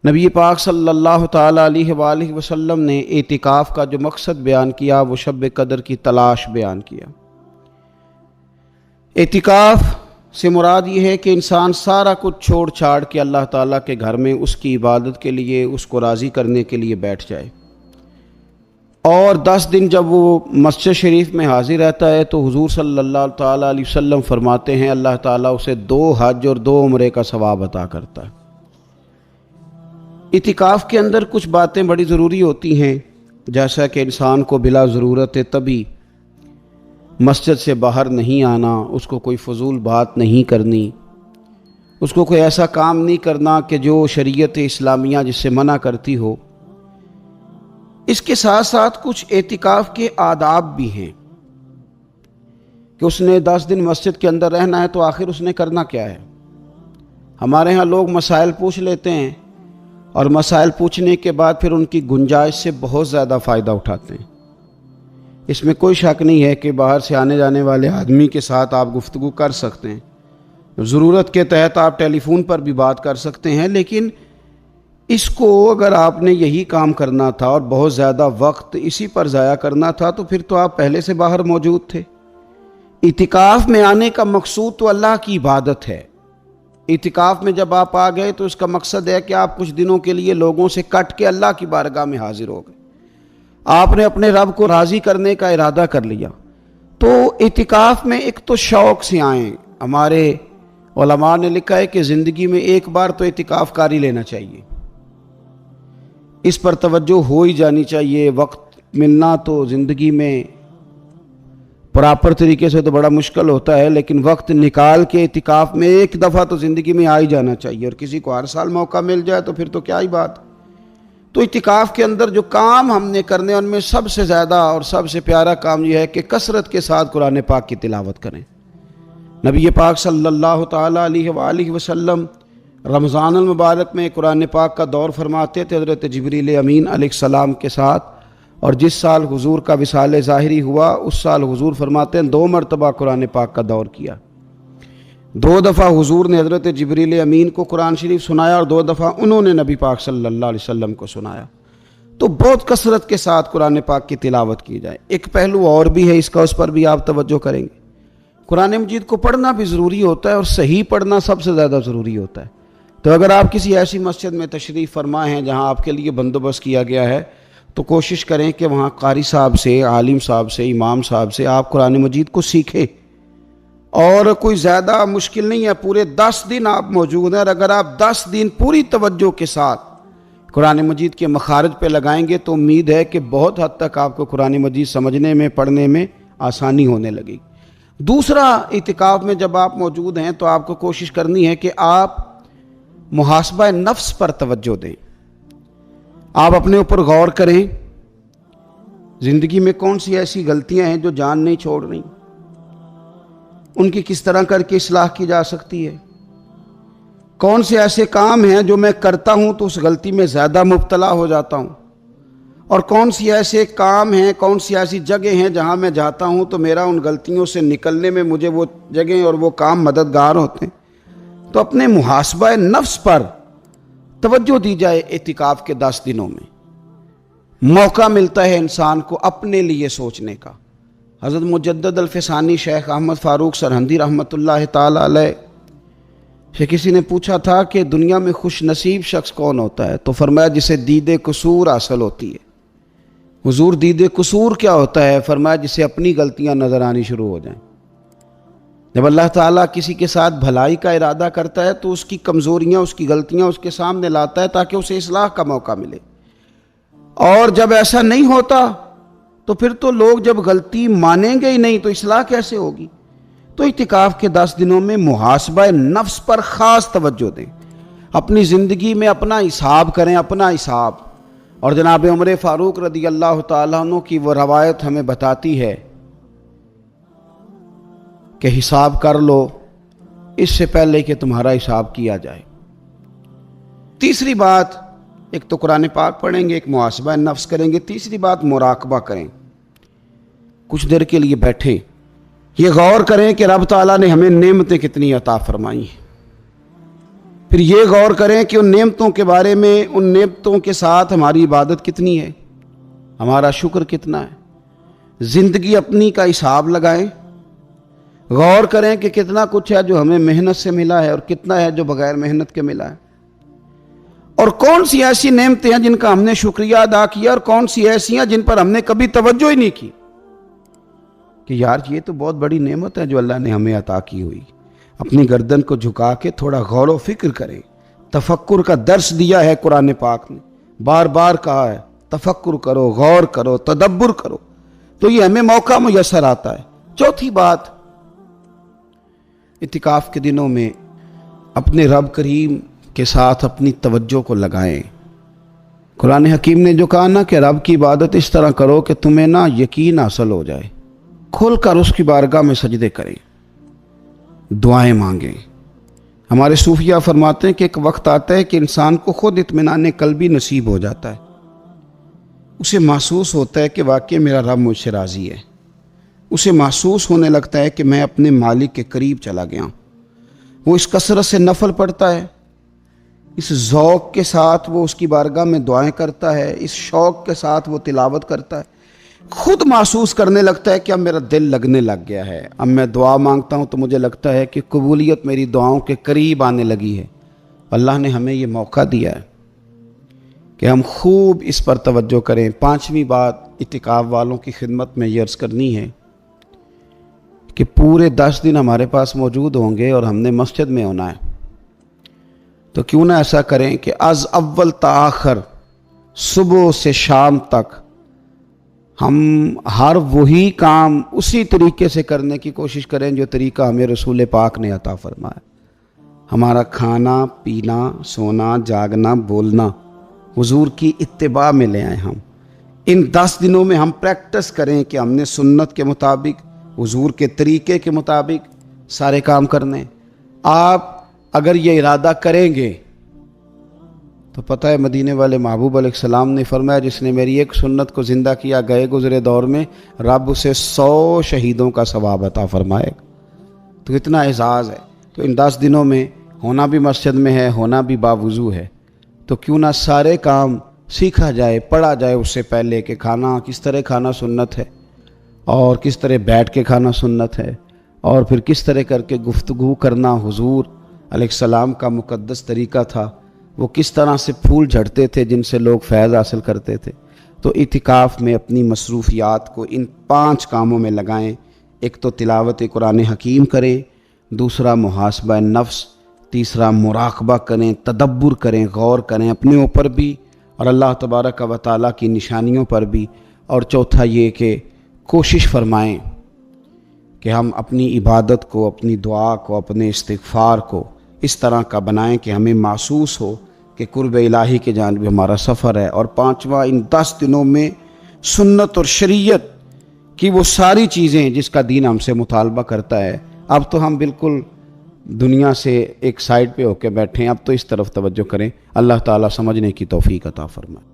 نبی پاک صلی اللہ تعالیٰ علیہ وآلہ وسلم نے اعتکاف کا جو مقصد بیان کیا وہ شب قدر کی تلاش بیان کیا۔ اعتکاف سے مراد یہ ہے کہ انسان سارا کچھ چھوڑ چھاڑ کے اللہ تعالیٰ کے گھر میں اس کی عبادت کے لیے، اس کو راضی کرنے کے لیے بیٹھ جائے، اور 10 دن جب وہ مسجد شریف میں حاضر رہتا ہے تو حضور صلی اللہ تعالیٰ علیہ وسلم فرماتے ہیں اللہ تعالیٰ اسے 2 حج اور 2 عمرے کا ثواب عطا کرتا ہے۔ اعتکاف کے اندر کچھ باتیں بڑی ضروری ہوتی ہیں، جیسا کہ انسان کو بلا ضرورت طبی مسجد سے باہر نہیں آنا، اس کو کوئی فضول بات نہیں کرنی، اس کو کوئی ایسا کام نہیں کرنا کہ جو شریعت اسلامیہ جس سے منع کرتی ہو۔ اس کے ساتھ ساتھ کچھ اعتکاف کے آداب بھی ہیں کہ اس نے 10 دن مسجد کے اندر رہنا ہے تو آخر اس نے کرنا کیا ہے۔ ہمارے ہاں لوگ مسائل پوچھ لیتے ہیں اور مسائل پوچھنے کے بعد پھر ان کی گنجائش سے بہت زیادہ فائدہ اٹھاتے ہیں۔ اس میں کوئی شک نہیں ہے کہ باہر سے آنے جانے والے آدمی کے ساتھ آپ گفتگو کر سکتے ہیں، ضرورت کے تحت آپ ٹیلی فون پر بھی بات کر سکتے ہیں، لیکن اس کو اگر آپ نے یہی کام کرنا تھا اور بہت زیادہ وقت اسی پر ضائع کرنا تھا تو پھر تو آپ پہلے سے باہر موجود تھے۔ اعتکاف میں آنے کا مقصود تو اللہ کی عبادت ہے۔ اعتکاف میں جب آپ آ گئے تو اس کا مقصد ہے کہ آپ کچھ دنوں کے لیے لوگوں سے کٹ کے اللہ کی بارگاہ میں حاضر ہو گئے، آپ نے اپنے رب کو راضی کرنے کا ارادہ کر لیا۔ تو اعتکاف میں ایک تو شوق سے آئیں۔ ہمارے علماء نے لکھا ہے کہ زندگی میں ایک بار تو اعتکاف کاری لینا چاہیے، اس پر توجہ ہو ہی جانی چاہیے۔ وقت ملنا تو زندگی میں پراپر طریقے سے تو بڑا مشکل ہوتا ہے، لیکن وقت نکال کے اعتکاف میں ایک دفعہ تو زندگی میں آ ہی جانا چاہیے، اور کسی کو ہر سال موقع مل جائے تو پھر تو کیا ہی بات۔ تو اعتکاف کے اندر جو کام ہم نے کرنے ان میں سب سے زیادہ اور سب سے پیارا کام یہ ہے کہ کثرت کے ساتھ قرآن پاک کی تلاوت کریں۔ نبی پاک صلی اللہ تعالیٰ علیہ وآلہ وسلم رمضان المبارک میں قرآن پاک کا دور فرماتے تھے حضرت جبریل امین علیہ السلام کے ساتھ، اور جس سال حضور کا وصال ظاہری ہوا اس سال حضور فرماتے ہیں 2 مرتبہ قرآن پاک کا دور کیا۔ 2 دفعہ حضور نے حضرت جبریل امین کو قرآن شریف سنایا اور 2 دفعہ انہوں نے نبی پاک صلی اللہ علیہ وسلم کو سنایا۔ تو بہت کثرت کے ساتھ قرآن پاک کی تلاوت کی جائے۔ ایک پہلو اور بھی ہے اس کا، اس پر بھی آپ توجہ کریں گے۔ قرآن مجید کو پڑھنا بھی ضروری ہوتا ہے اور صحیح پڑھنا سب سے زیادہ ضروری ہوتا ہے۔ تو اگر آپ کسی ایسی مسجد میں تشریف فرما ہیں جہاں آپ کے لیے بندوبست کیا گیا ہے تو کوشش کریں کہ وہاں قاری صاحب سے، عالم صاحب سے، امام صاحب سے آپ قرآن مجید کو سیکھیں، اور کوئی زیادہ مشکل نہیں ہے۔ پورے 10 دن آپ موجود ہیں، اور اگر آپ 10 دن پوری توجہ کے ساتھ قرآن مجید کے مخارج پہ لگائیں گے تو امید ہے کہ بہت حد تک آپ کو قرآن مجید سمجھنے میں، پڑھنے میں آسانی ہونے لگے گی۔ دوسرا، اعتکاف میں جب آپ موجود ہیں تو آپ کو کوشش کرنی ہے کہ آپ محاسبہ نفس پر توجہ دیں۔ آپ اپنے اوپر غور کریں، زندگی میں کون سی ایسی غلطیاں ہیں جو جان نہیں چھوڑ رہی، ان کی کس طرح کر کے اصلاح کی جا سکتی ہے۔ کون سے ایسے کام ہیں جو میں کرتا ہوں تو اس غلطی میں زیادہ مبتلا ہو جاتا ہوں، اور کون سی ایسے کام ہیں، کون سی ایسی جگہ ہیں جہاں میں جاتا ہوں تو میرا ان غلطیوں سے نکلنے میں مجھے وہ جگہیں اور وہ کام مددگار ہوتے ہیں۔ تو اپنے محاسبہ نفس پر توجہ دی جائے۔ اعتکاف کے 10 دنوں میں موقع ملتا ہے انسان کو اپنے لیے سوچنے کا۔ حضرت مجدد الفسانی شیخ احمد فاروق سرہندی رحمۃ اللہ تعالی علیہ سے کسی نے پوچھا تھا کہ دنیا میں خوش نصیب شخص کون ہوتا ہے، تو فرمایا جسے دید قصور حاصل ہوتی ہے۔ حضور دید قصور کیا ہوتا ہے؟ فرمایا جسے اپنی غلطیاں نظر آنی شروع ہو جائیں۔ جب اللہ تعالیٰ کسی کے ساتھ بھلائی کا ارادہ کرتا ہے تو اس کی کمزوریاں، اس کی غلطیاں اس کے سامنے لاتا ہے تاکہ اسے اصلاح کا موقع ملے، اور جب ایسا نہیں ہوتا تو پھر تو لوگ جب غلطی مانیں گے ہی نہیں تو اصلاح کیسے ہوگی۔ تو اعتکاف کے 10 دنوں میں محاسبہ نفس پر خاص توجہ دیں، اپنی زندگی میں اپنا حساب کریں، اپنا حساب۔ اور جناب عمر فاروق رضی اللہ تعالیٰ عنہ کی وہ روایت ہمیں بتاتی ہے کہ حساب کر لو اس سے پہلے کہ تمہارا حساب کیا جائے۔ تیسری بات، ایک تو قرآن پاک پڑھیں گے، ایک محاسبہ نفس کریں گے، تیسری بات مراقبہ کریں۔ کچھ دیر کے لیے بیٹھیں، یہ غور کریں کہ رب تعالیٰ نے ہمیں نعمتیں کتنی عطا فرمائی ہیں۔ پھر یہ غور کریں کہ ان نعمتوں کے بارے میں، ان نعمتوں کے ساتھ ہماری عبادت کتنی ہے، ہمارا شکر کتنا ہے۔ زندگی اپنی کا حساب لگائیں، غور کریں کہ کتنا کچھ ہے جو ہمیں محنت سے ملا ہے اور کتنا ہے جو بغیر محنت کے ملا ہے، اور کون سی ایسی نعمتیں ہیں جن کا ہم نے شکریہ ادا کیا اور کون سی ایسی ہیں جن پر ہم نے کبھی توجہ ہی نہیں کی کہ یار یہ تو بہت بڑی نعمت ہے جو اللہ نے ہمیں عطا کی ہوئی۔ اپنی گردن کو جھکا کے تھوڑا غور و فکر کریں۔ تفکر کا درس دیا ہے قرآن پاک نے، بار بار کہا ہے تفکر کرو، غور کرو، تدبر کرو، تو یہ ہمیں موقع میسر آتا ہے۔ چوتھی بات، اعتکاف کے دنوں میں اپنے رب کریم کے ساتھ اپنی توجہ کو لگائیں۔ قرآن حکیم نے جو کہا نا کہ رب کی عبادت اس طرح کرو کہ تمہیں نا یقین حاصل ہو جائے، کھل کر اس کی بارگاہ میں سجدے کریں، دعائیں مانگیں۔ ہمارے صوفیہ فرماتے ہیں کہ ایک وقت آتا ہے کہ انسان کو خود اطمینان قلبی نصیب ہو جاتا ہے، اسے محسوس ہوتا ہے کہ واقعی میرا رب مجھ سے راضی ہے، اسے محسوس ہونے لگتا ہے کہ میں اپنے مالک کے قریب چلا گیا ہوں۔ وہ اس کثرت سے نفل پڑھتا ہے، اس ذوق کے ساتھ وہ اس کی بارگاہ میں دعائیں کرتا ہے، اس شوق کے ساتھ وہ تلاوت کرتا ہے، خود محسوس کرنے لگتا ہے کہ اب میرا دل لگنے لگ گیا ہے، اب میں دعا مانگتا ہوں تو مجھے لگتا ہے کہ قبولیت میری دعاؤں کے قریب آنے لگی ہے۔ اللہ نے ہمیں یہ موقع دیا ہے کہ ہم خوب اس پر توجہ کریں۔ پانچویں بات اعتکاف والوں کی خدمت میں یہ عرض کرنی ہے کہ پورے 10 دن ہمارے پاس موجود ہوں گے اور ہم نے مسجد میں ہونا ہے، تو کیوں نہ ایسا کریں کہ از اول تا آخر، صبح سے شام تک ہم ہر وہی کام اسی طریقے سے کرنے کی کوشش کریں جو طریقہ ہمیں رسول پاک نے عطا فرمایا۔ ہمارا کھانا پینا، سونا، جاگنا، بولنا حضور کی اتباع میں لے آئیں۔ ہم ان 10 دنوں میں ہم پریکٹس کریں کہ ہم نے سنت کے مطابق، حضور کے طریقے کے مطابق سارے کام کرنے۔ آپ اگر یہ ارادہ کریں گے تو پتہ ہے مدینے والے محبوب علیہ السلام نے فرمایا جس نے میری ایک سنت کو زندہ کیا گئے گزرے دور میں رب اسے 100 شہیدوں کا ثواب عطا فرمائے گا۔ تو اتنا اعزاز ہے۔ تو ان 10 دنوں میں ہونا بھی مسجد میں ہے، ہونا بھی باوضو ہے، تو کیوں نہ سارے کام سیکھا جائے، پڑھا جائے اس سے پہلے کہ کھانا کس طرح کھانا سنت ہے، اور کس طرح بیٹھ کے کھانا سنت ہے، اور پھر کس طرح کر کے گفتگو کرنا حضور علیہ السلام کا مقدس طریقہ تھا، وہ کس طرح سے پھول جھڑتے تھے جن سے لوگ فیض حاصل کرتے تھے۔ تو اعتکاف میں اپنی مصروفیات کو ان 5 کاموں میں لگائیں۔ ایک تو تلاوت قرآن حکیم کریں، دوسرا محاسبہ نفس، تیسرا مراقبہ کریں، تدبر کریں، غور کریں اپنے اوپر بھی اور اللہ تبارک و تعالیٰ کی نشانیوں پر بھی، اور چوتھا یہ کہ کوشش فرمائیں کہ ہم اپنی عبادت کو، اپنی دعا کو، اپنے استغفار کو اس طرح کا بنائیں کہ ہمیں محسوس ہو کہ قرب الہی کے جانب ہمارا سفر ہے۔ اور پانچواں، ان 10 دنوں میں سنت اور شریعت کی وہ ساری چیزیں جس کا دین ہم سے مطالبہ کرتا ہے، اب تو ہم بالکل دنیا سے ایک سائڈ پہ ہو کے بیٹھیں، اب تو اس طرف توجہ کریں۔ اللہ تعالیٰ سمجھنے کی توفیق عطا فرمائے۔